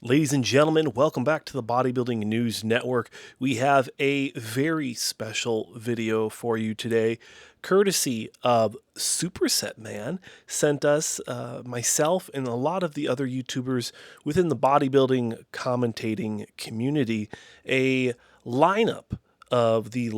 Ladies and gentlemen, welcome back to the Bodybuilding News Network. We have a very special video for you today, courtesy of Superset Man. Sent us, myself, and a lot of the other YouTubers within the bodybuilding commentating community, a lineup of the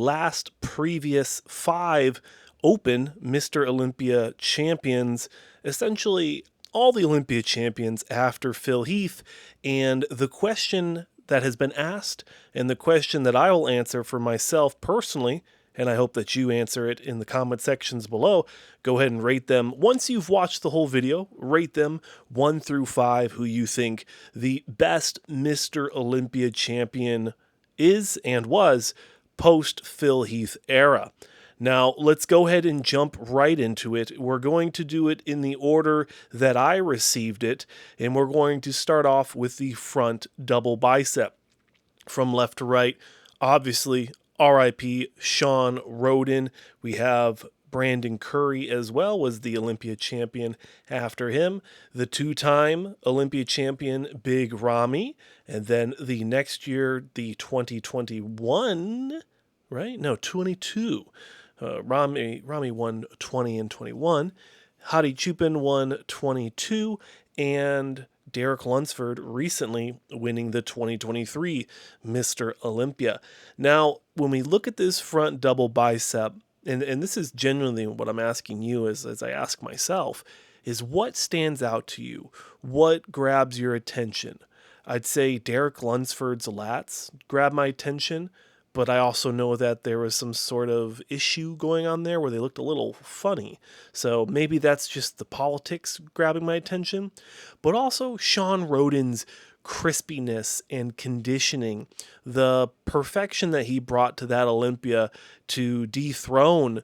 previous 5 Open Mr. Olympia champions, essentially all the Olympia champions after Phil Heath. And the question that has been asked, and the question that I will answer for myself personally, and I hope that you answer it in the comment sections below. Go ahead and rate them. Once you've watched the whole video, rate them 1 through 5 who you think the best Mr. Olympia champion is and was post Phil Heath era. Now, let's go ahead and jump right into it. We're going to do it in the order that I received it, and we're going to start off with the front double bicep. From left to right, obviously, RIP Sean Roden. We have Brandon Curry as well, was the Olympia champion after him. The 2-time Olympia champion, Big Ramy. And then the next year, the 2021, right? No, 22. Ramy won 20 and 21. Hadi Chupin won 22. And Derek Lunsford recently winning the 2023 Mr. Olympia. Now, when we look at this front double bicep, and this is genuinely what I'm asking you as I ask myself, is what stands out to you? What grabs your attention? I'd say Derek Lunsford's lats grab my attention, but I also know that there was some sort of issue going on there where they looked a little funny. So maybe that's just the politics grabbing my attention. But also Sean Roden's crispiness and conditioning, the perfection that he brought to that Olympia to dethrone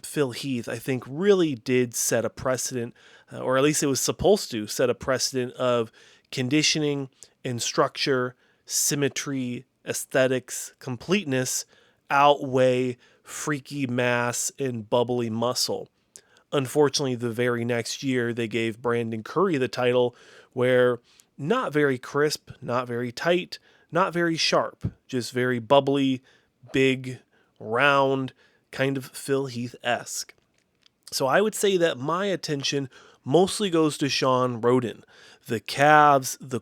Phil Heath, I think really did set a precedent, or at least it was supposed to set a precedent of conditioning and structure, symmetry, aesthetics, completeness outweigh freaky mass and bubbly muscle. Unfortunately, the very next year, they gave Brandon Curry the title, where not very crisp, not very tight, not very sharp, just very bubbly, big, round, kind of Phil Heath-esque. So I would say that my attention mostly goes to Sean Roden. The calves, the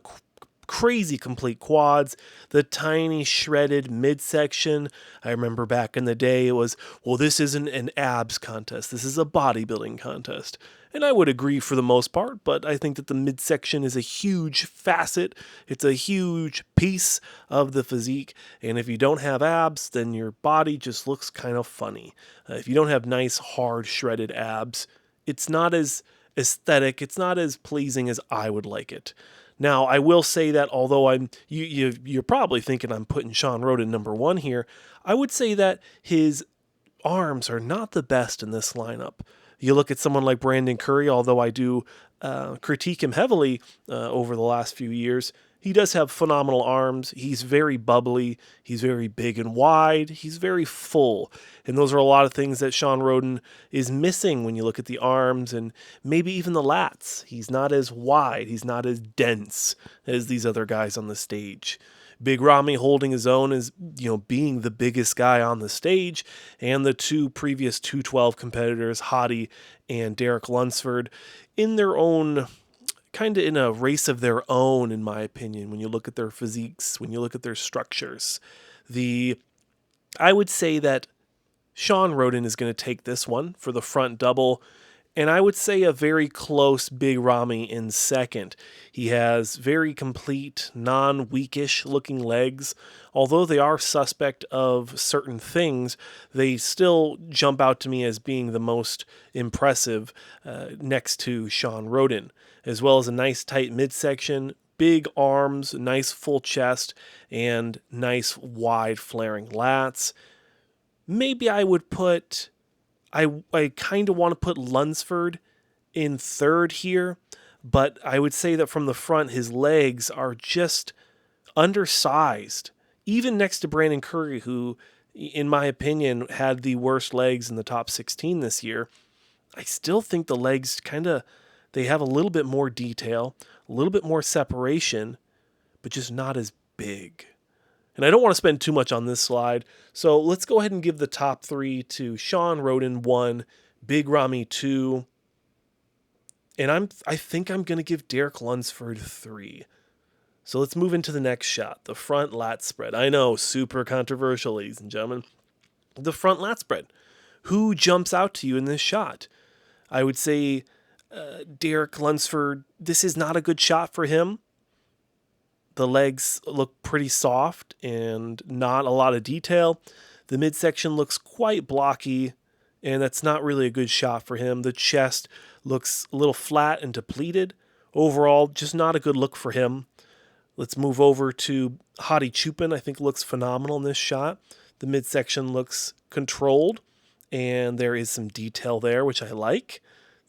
crazy complete quads, the tiny shredded midsection. I remember back in the day it was, well, this isn't an abs contest, this is a bodybuilding contest. And I would agree for the most part, but I think that the midsection is a huge facet. It's a huge piece of the physique. And if you don't have abs, then your body just looks kind of funny. If you don't have nice, hard, shredded abs, it's not as aesthetic, it's not as pleasing as I would like it. Now, I will say that although you're probably thinking I'm putting Sean Roden number 1 here, I would say that his arms are not the best in this lineup. You look at someone like Brandon Curry, although I do critique him heavily over the last few years, he does have phenomenal arms. He's very bubbly. He's very big and wide. He's very full. And those are a lot of things that Sean Roden is missing when you look at the arms and maybe even the lats. He's not as wide. He's not as dense as these other guys on the stage. Big Ramy holding his own as, being the biggest guy on the stage, and the 2 previous 212 competitors, Hadi and Derek Lunsford, in their own, kind of in a race of their own, in my opinion, when you look at their physiques, when you look at their structures. I would say that Sean Roden is going to take this one for the front double, and I would say a very close Big Ramy in second. He has very complete, non-weakish looking legs. Although they are suspect of certain things, they still jump out to me as being the most impressive next to Sean Roden, as well as a nice tight midsection, big arms, nice full chest, and nice wide flaring lats. Maybe I would put... I kind of want to put Lunsford in third here, but I would say that from the front, his legs are just undersized. Even next to Brandon Curry, who, in my opinion, had the worst legs in the top 16 this year, I still think the legs they have a little bit more detail, a little bit more separation, but just not as big. And I don't want to spend too much on this slide, so let's go ahead and give the top 3 to Sean Roden 1, Big Ramy 2, and I think I'm going to give Derek Lunsford 3. So let's move into the next shot, the front lat spread. I know, super controversial, ladies and gentlemen. The front lat spread. Who jumps out to you in this shot? I would say Derek Lunsford, this is not a good shot for him. The legs look pretty soft and not a lot of detail. The midsection looks quite blocky, and that's not really a good shot for him. The chest looks a little flat and depleted. Overall, just not a good look for him. Let's move over to Hadi Chupin. I think looks phenomenal in this shot. The midsection looks controlled, and there is some detail there, which I like.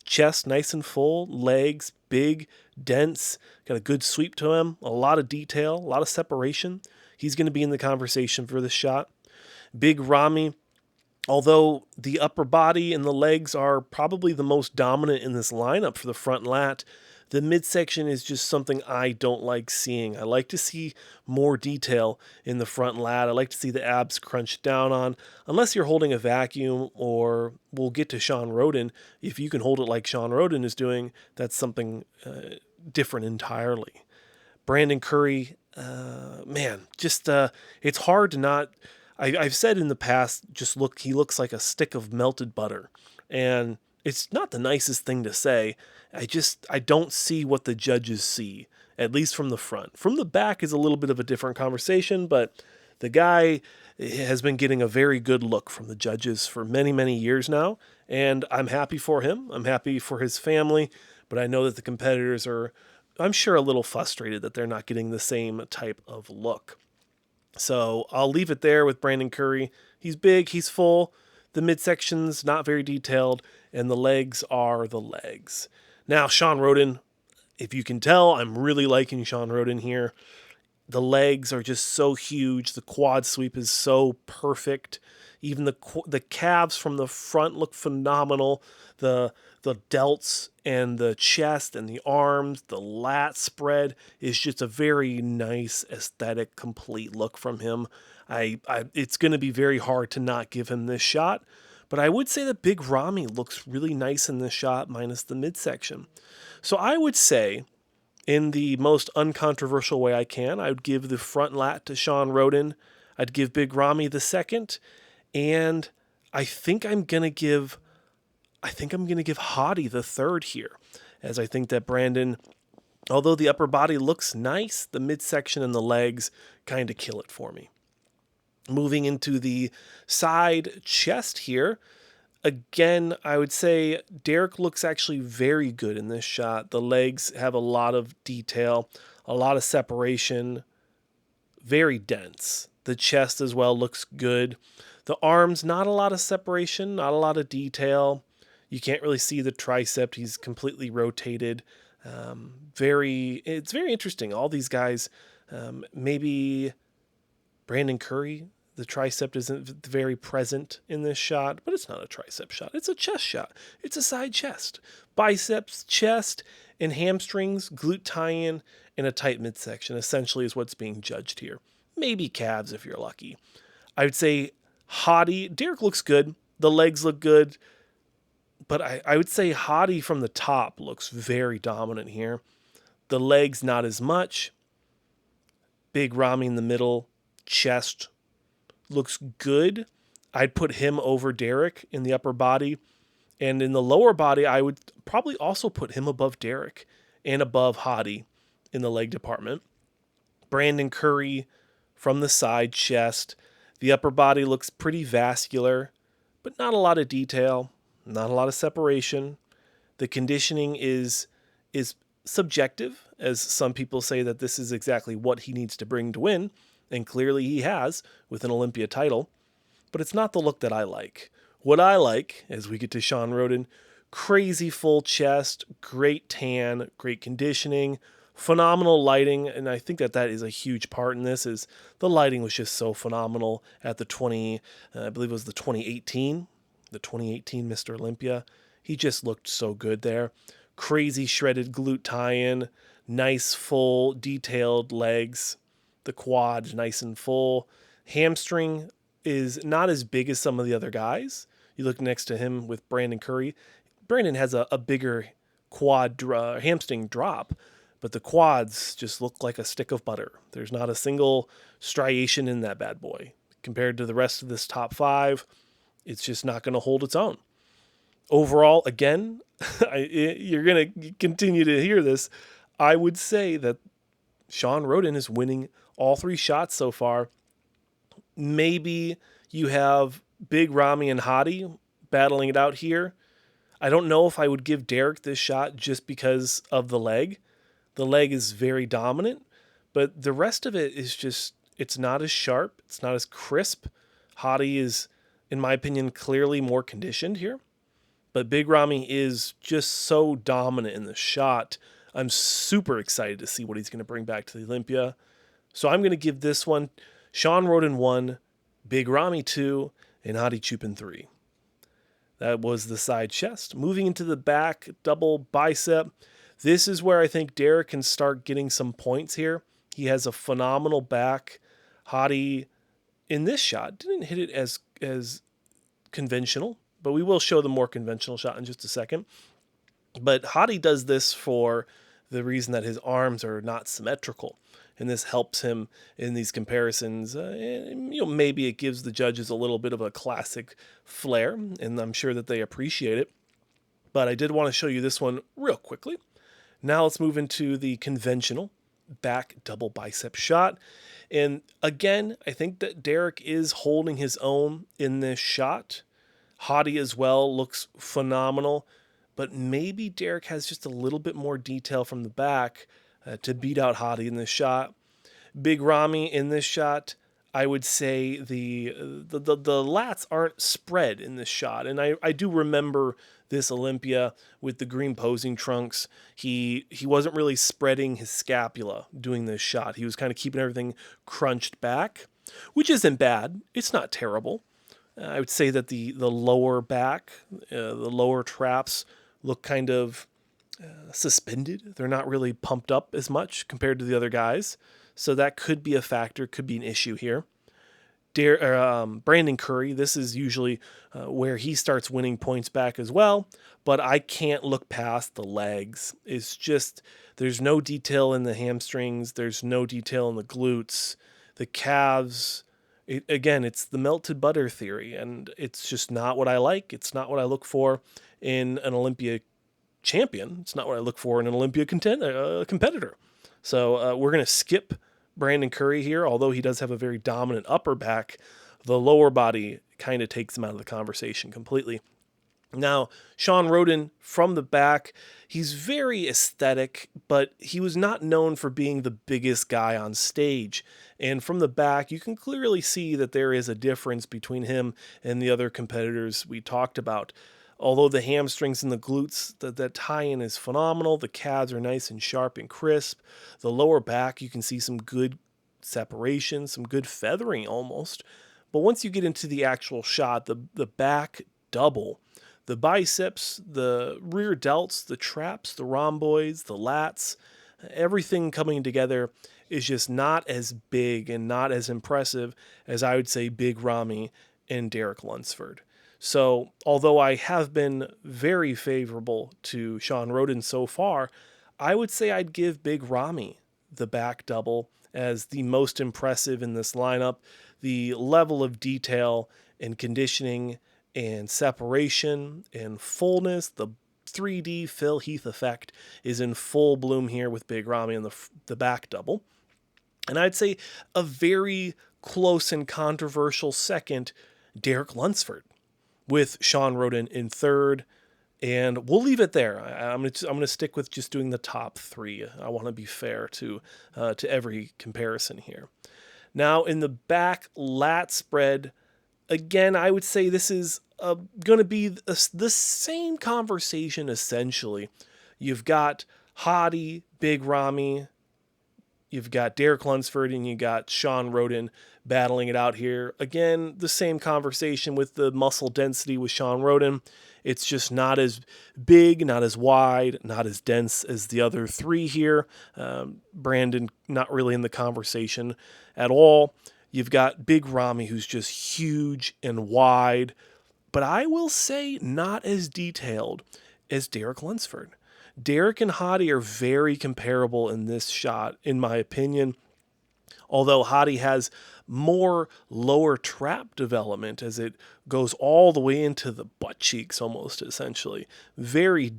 Chest nice and full, legs big, dense, got a good sweep to him, a lot of detail, a lot of separation. He's going to be in the conversation for this shot. Big Ramy, although the upper body and the legs are probably the most dominant in this lineup for the front lat, the midsection is just something I don't like seeing. I like to see more detail in the front lat. I like to see the abs crunched down on, unless you're holding a vacuum, or we'll get to Sean Roden. If you can hold it like Sean Roden is doing, that's something different entirely. Brandon Curry, it's hard to not... I've said in the past, he looks like a stick of melted butter. And it's not the nicest thing to say. I don't see what the judges see, at least from the front. From the back is a little bit of a different conversation, but the guy has been getting a very good look from the judges for many, many years now, and I'm happy for him. I'm happy for his family, but I know that the competitors are, I'm sure, a little frustrated that they're not getting the same type of look. So I'll leave it there with Brandon Curry. He's big, he's full. The midsection's not very detailed, and the legs are the legs. Now, Sean Roden, if you can tell, I'm really liking Sean Roden here. The legs are just so huge. The quad sweep is so perfect. Even the calves from the front look phenomenal. The delts and the chest and the arms, the lat spread is just a very nice, aesthetic, complete look from him. It's going to be very hard to not give him this shot. But I would say that Big Ramy looks really nice in this shot, minus the midsection. So I would say, in the most uncontroversial way I can, I would give the front lat to Sean Roden. I'd give Big Ramy the second. And I think I'm going to give Hadi the third here, as I think that Brandon, although the upper body looks nice, the midsection and the legs kind of kill it for me. Moving into the side chest here, again, I would say Derek looks actually very good in this shot. The legs have a lot of detail, a lot of separation, very dense. The chest as well looks good. The arms, not a lot of separation, not a lot of detail. You can't really see the tricep. He's completely rotated. It's very interesting. All these guys, maybe Brandon Curry, the tricep isn't very present in this shot, but it's not a tricep shot. It's a chest shot. It's a side chest. Biceps, chest, and hamstrings, glute tie-in, and a tight midsection essentially is what's being judged here. Maybe calves if you're lucky. I would say Hadi, Derek looks good. The legs look good. But I would say Hadi from the top looks very dominant here. The legs not as much. Big Ramy in the middle. Chest looks good. I'd put him over Derek in the upper body. And in the lower body, I would probably also put him above Derek and above Hadi in the leg department. Brandon Curry from the side chest. The upper body looks pretty vascular, but not a lot of detail, not a lot of separation. The conditioning is subjective, as some people say that this is exactly what he needs to bring to win, and clearly he has with an Olympia title, but it's not the look that I like. What I like, as we get to Sean Roden, crazy full chest, great tan, great conditioning, phenomenal lighting, and I think that is a huge part in this, is the lighting was just so phenomenal at the I believe it was the 2018 Mr. Olympia. He just looked so good there. Crazy shredded glute tie-in, Nice, full, detailed legs. The quad nice and full. Hamstring is not as big as some of the other guys. You look next to him with Brandon Curry. Brandon has a bigger hamstring drop, but the quads just look like a stick of butter. There's not a single striation in that bad boy. Compared to the rest of this top 5, it's just not going to hold its own. Overall, again, you're going to continue to hear this. I would say that Sean Roden is winning all 3 shots so far. Maybe you have Big Ramy and Hadi battling it out here. I don't know if I would give Derek this shot just because of the leg. The leg is very dominant, but the rest of it is just, it's not as sharp. It's not as crisp. Hadi is, in my opinion, clearly more conditioned here. But Big Ramy is just so dominant in the shot. I'm super excited to see what he's going to bring back to the Olympia. So I'm going to give this one Sean Roden 1, Big Ramy 2, and Hadi Chupin 3. That was the side chest. Moving into the back double bicep. This is where I think Derek can start getting some points here. He has a phenomenal back. Hadi, in this shot, didn't hit it as conventional, but we will show the more conventional shot in just a second. But Hadi does this for the reason that his arms are not symmetrical, and this helps him in these comparisons. Maybe it gives the judges a little bit of a classic flair, and I'm sure that they appreciate it. But I did want to show you this one real quickly. Now let's move into the conventional back double bicep shot. And again, I think that Derek is holding his own in this shot. Hadi as well looks phenomenal, but maybe Derek has just a little bit more detail from the back to beat out Hadi in this shot. Big Ramy in this shot, I would say the lats aren't spread in this shot. And I do remember this Olympia with the green posing trunks. He wasn't really spreading his scapula doing this shot. He was kind of keeping everything crunched back, which isn't bad. It's not terrible. I would say that the lower back, the lower traps look kind of suspended. They're not really pumped up as much compared to the other guys. So that could be a factor, could be an issue here. Brandon Curry, this is usually where he starts winning points back as well, but I can't look past the legs. It's just, there's no detail in the hamstrings. There's no detail in the glutes. The calves, again, it's the melted butter theory, and it's just not what I like. It's not what I look for in an Olympia champion. It's not what I look for in an Olympia competitor. So we're going to skip Brandon Curry here, although he does have a very dominant upper back. The lower body kind of takes him out of the conversation completely. Now, Sean Roden from the back, he's very aesthetic, but he was not known for being the biggest guy on stage. And from the back, you can clearly see that there is a difference between him and the other competitors we talked about. Although the hamstrings and the glutes, that tie-in is phenomenal. The calves are nice and sharp and crisp. The lower back, you can see some good separation, some good feathering almost. But once you get into the actual shot, the back double, the biceps, the rear delts, the traps, the rhomboids, the lats, everything coming together is just not as big and not as impressive as I would say Big Ramy and Derek Lunsford. So, although I have been very favorable to Sean Roden so far, I would say I'd give Big Ramy the back double as the most impressive in this lineup. The level of detail and conditioning and separation and fullness, the 3D Phil Heath effect is in full bloom here with Big Ramy and the back double. And I'd say a very close and controversial second, Derek Lunsford, with Sean Roden in third, and we'll leave it there. I'm gonna stick with just doing the top 3. I want to be fair to every comparison here. Now in the back lat spread, again, I would say this is going to be the same conversation essentially. You've got Hadi, Big Ramy, you've got Derek Lunsford, and you got Sean Roden battling it out here. Again, the same conversation with the muscle density with Sean Roden It's just not as big, not as wide, not as dense as the other three here. Brandon, not really in the conversation at all. You've got Big Ramy, who's just huge and wide, but I will say not as detailed as Derek Lunsford. Derek and Hottie are very comparable in this shot, in my opinion. Although Hottie has more lower trap development as it goes all the way into the butt cheeks almost, essentially. Very,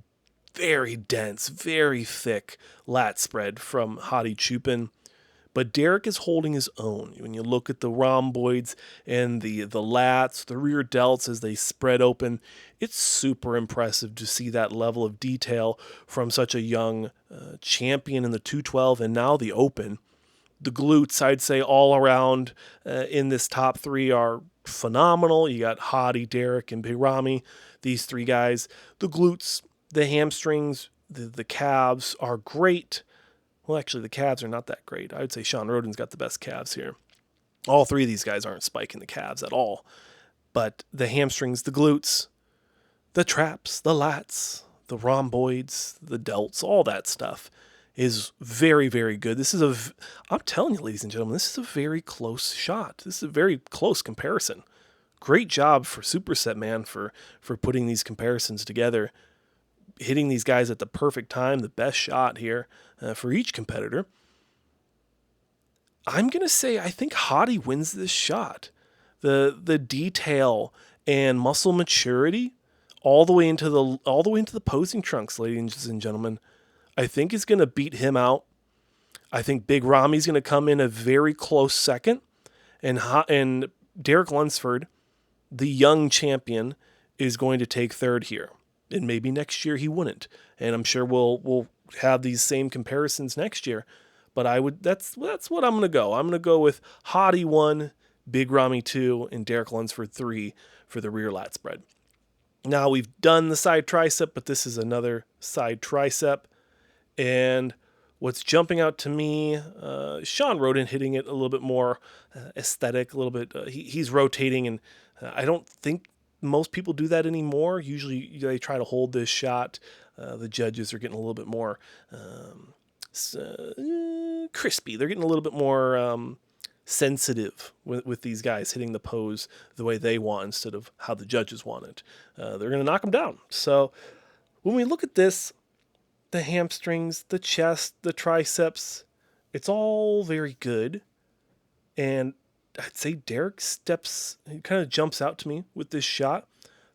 very dense, very thick lat spread from Hottie Chupin. But Derek is holding his own. When you look at the rhomboids and the lats, the rear delts as they spread open, it's super impressive to see that level of detail from such a young champion in the 212 and now the open. The glutes, I'd say, all around in this top three are phenomenal. You got Hottie, Derek, and Big Ramy, these three guys. The glutes, the hamstrings, the calves are great. Well, actually, the calves are not that great. I would say Sean Roden's got the best calves here. All three of these guys aren't spiking the calves at all. But the hamstrings, the glutes, the traps, the lats, the rhomboids, the delts, all that stuff is very, very good. I'm telling you, ladies and gentlemen, this is a very close shot. This is a very close comparison. Great job for Superset Man for putting these comparisons together, hitting these guys at the perfect time, the best shot here for each competitor. I'm going to say I think Hottie wins this shot. The detail and muscle maturity all the way into the posing trunks, ladies and gentlemen, I think is going to beat him out. I think Big Ramy's going to come in a very close second, and Derek Lunsford, the young champion, is going to take third here. And maybe next year he wouldn't. And I'm sure we'll have these same comparisons next year. But that's what I'm going to go. I'm going to go with Hottie 1, Big Ramy 2, and Derek Lunsford 3 for the rear lat spread. Now we've done the side tricep, but this is another side tricep. And what's jumping out to me, Sean Roden hitting it a little bit more aesthetic, a little bit. He's rotating, and I don't think most people do that anymore. Usually they try to hold this shot. The judges are getting a little bit more crispy. They're getting a little bit more sensitive with these guys hitting the pose the way they want instead of how the judges want it. They're going to knock them down. So when we look at this, the hamstrings, the chest, the triceps, it's all very good. And I'd say Derek he kind of jumps out to me with this shot.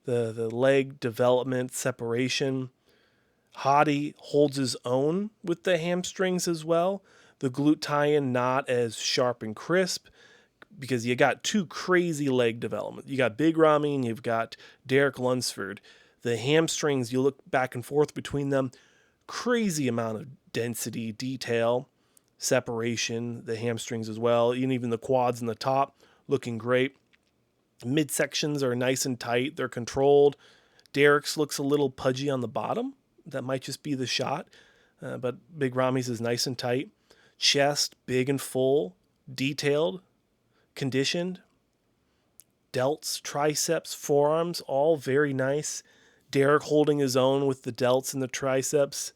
The leg development, separation. Hottie holds his own with the hamstrings as well. The glute tie-in not as sharp and crisp because you got two crazy leg development. You got Big Ramy and you've got Derek Lunsford. The hamstrings, you look back and forth between them, crazy amount of density, detail, separation, the hamstrings as well, and even the quads in the top looking great. Midsections are nice and tight. They're controlled. Derek's looks a little pudgy on the bottom. That might just be the shot, but Big Ramy's is nice and tight. Chest, big and full, detailed, conditioned. Delts, triceps, forearms, all very nice. Derek holding his own with the delts and the triceps.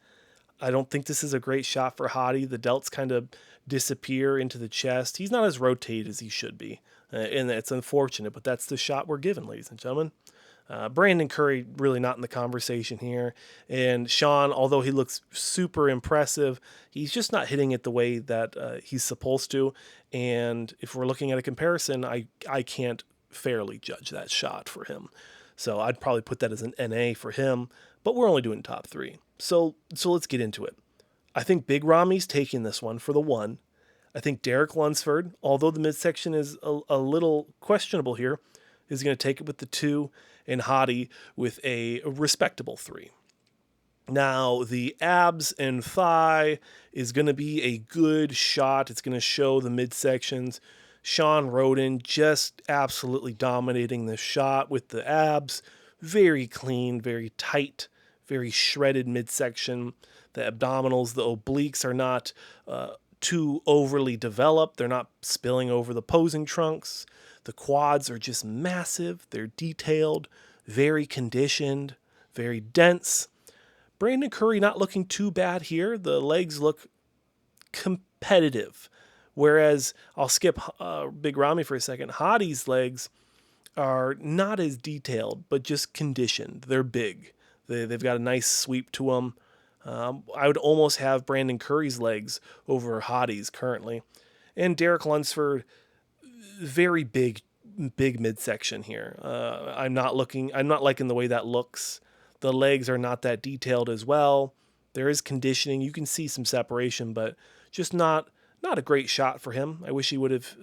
I don't think this is a great shot for Hottie. The delts kind of disappear into the chest. He's not as rotated as he should be, and it's unfortunate, but that's the shot we're given, ladies and gentlemen. Brandon Curry really not in the conversation here. And Sean, although he looks super impressive, he's just not hitting it the way that he's supposed to. And if we're looking at a comparison, I can't fairly judge that shot for him. So I'd probably put that as an NA for him, but we're only doing top three. So let's get into it. I think Big Ramy's taking this one for the 1. I think Derek Lunsford, although the midsection is a little questionable here, is going to take it with the 2, and Hottie with a respectable 3. Now, the abs and thigh is going to be a good shot. It's going to show the midsections. Sean Roden just absolutely dominating this shot with the abs. Very clean, very tight, very shredded midsection. The abdominals, the obliques are not too overly developed. They're not spilling over the posing trunks. The quads are just massive. They're detailed, very conditioned. very dense. Brandon Curry not looking too bad here. The legs look competitive. Whereas, I'll skip Big Ramy for a second. Hottie's legs are not as detailed, but just conditioned. They're big. They've got a nice sweep to them. I would almost have Brandon Curry's legs over Hottie's currently. And Derek Lunsford, very big midsection here. I'm not liking the way that looks. The legs are not that detailed as well. There is conditioning. You can see some separation, but just not a great shot for him. I wish he would have.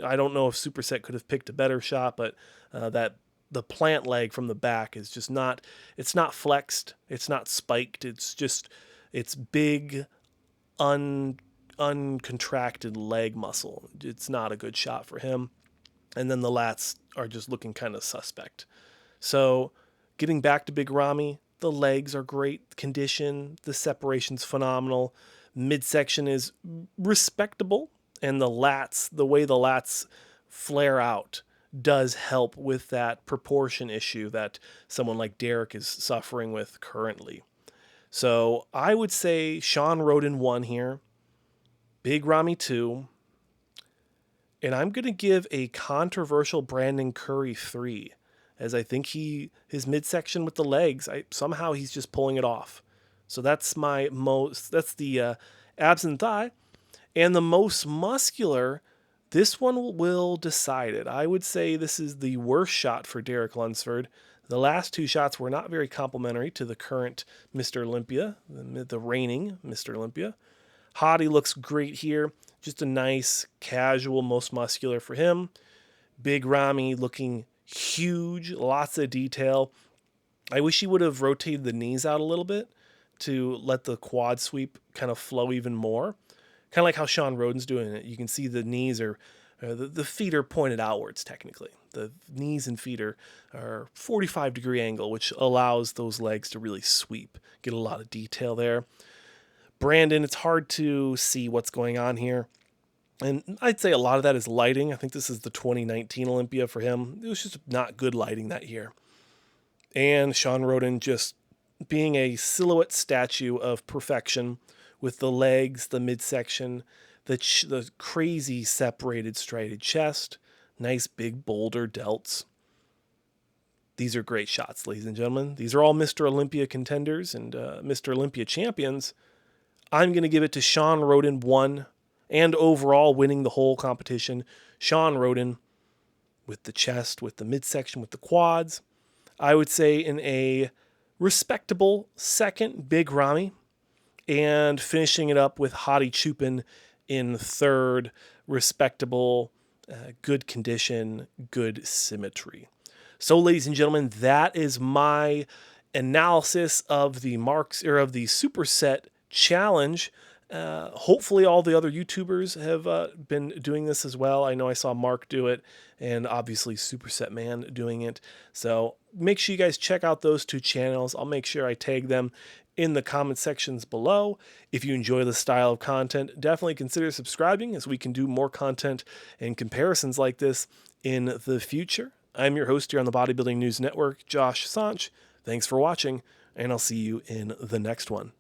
I don't know if Superset could have picked a better shot, but the plant leg from the back is just not. It's not flexed. It's not spiked. It's big, uncontracted leg muscle. It's not a good shot for him. And then the lats are just looking kind of suspect. So getting back to Big Ramy, the legs are great condition. The separation's phenomenal. Midsection is respectable. And the way the lats flare out does help with that proportion issue that someone like Derek is suffering with currently. So I would say Sean Roden 1 here. Big Ramy 2. And I'm going to give a controversial Brandon Curry 3, as I think his midsection with the legs, somehow he's just pulling it off. So that's the abs and thigh. And the most muscular, this one will decide it. I would say this is the worst shot for Derek Lunsford. The last two shots were not very complimentary to the current Mr. Olympia, the reigning Mr. Olympia. Hottie looks great here. Just a nice, casual, most muscular for him. Big Ramy looking huge, lots of detail. I wish he would have rotated the knees out a little bit to let the quad sweep kind of flow even more. Kind of like how Sean Roden's doing it. You can see the knees the feet are pointed outwards technically. The knees and feet are 45-degree angle, which allows those legs to really sweep. Get a lot of detail there. Brandon, it's hard to see what's going on here. And I'd say a lot of that is lighting. I think this is the 2019 Olympia for him. It was just not good lighting that year. And Sean Roden just being a silhouette statue of perfection with the legs, the midsection, the crazy separated striated chest, nice big boulder delts. These are great shots, ladies and gentlemen. These are all Mr. Olympia contenders and Mr. Olympia champions. I'm going to give it to Sean Roden 1, and overall winning the whole competition. Sean Roden with the chest, with the midsection, with the quads. I would say in a respectable second, Big Ramy, and finishing it up with Hottie Chupin in third, respectable, good condition, good symmetry. So, ladies and gentlemen, that is my analysis of the Superset Challenge. Hopefully all the other YouTubers have been doing this as well. I know I saw Mark do it, and obviously Superset Man doing it. So make sure you guys check out those two channels. I'll make sure I tag them in the comment sections below. If you enjoy this style of content, definitely consider subscribing, as we can do more content and comparisons like this in the future. I'm your host here on the Bodybuilding News Network, Josh Sinse. Thanks for watching, and I'll see you in the next one.